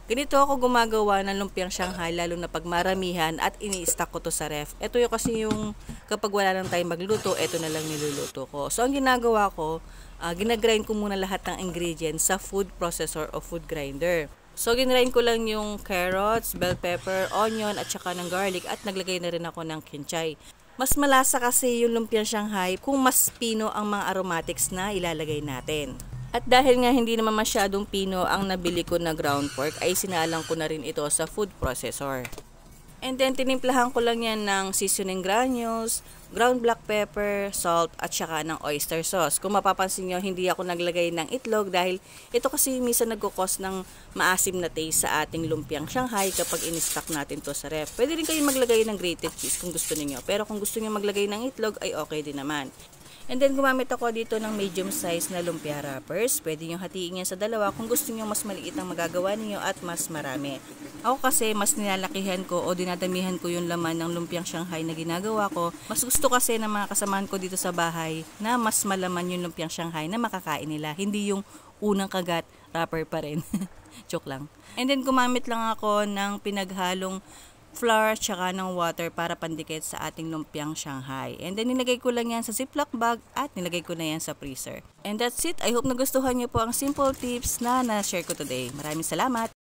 Ganito ako gumagawa ng lumpiang Shanghai lalo na pag maramihan at ini-stack ko to sa ref. Ito yung kasi yung kapag wala nang time magluto, ito na lang niluluto ko. So ang ginagawa ko, ginagrind ko muna lahat ng ingredients sa food processor o food grinder. So ginrind ko lang yung carrots, bell pepper, onion at saka ng garlic at naglagay na rin ako ng kinchay. Mas malasa kasi yung lumpiang Shanghai kung mas pino ang mga aromatics na ilalagay natin. At dahil nga hindi naman masyadong pino ang nabili ko na ground pork, ay sinalang ko na rin ito sa food processor. And then tinimplahan ko lang yan ng seasoning granules, ground black pepper, salt at saka ng oyster sauce. Kung mapapansin nyo, hindi ako naglagay ng itlog dahil ito kasi minsan nagkukos ng maasim na taste sa ating lumpiang Shanghai kapag in-stock natin to sa ref. Pwede rin kayong maglagay ng grated cheese kung gusto niyo, pero kung gusto niyo maglagay ng itlog ay okay din naman. And then gumamit ako dito ng medium size na lumpia wrappers. Pwede nyo hatiin yan sa dalawa kung gusto nyo mas maliit ang magagawa niyo at mas marami. Ako kasi mas nilalakihan ko o dinadamihan ko yung laman ng lumpiang Shanghai na ginagawa ko. Mas gusto kasi ng mga kasamahan ko dito sa bahay na mas malaman yung lumpiang Shanghai na makakain nila. Hindi yung unang kagat, wrapper pa rin. Joke lang. And then gumamit lang ako ng pinaghalong flour tsaka ng water para pandikit sa ating lumpiang Shanghai. And then nilagay ko lang yan sa ziploc bag at nilagay ko na yan sa freezer. And that's it. I hope nagustuhan niyo po ang simple tips na na-share ko today. Maraming salamat!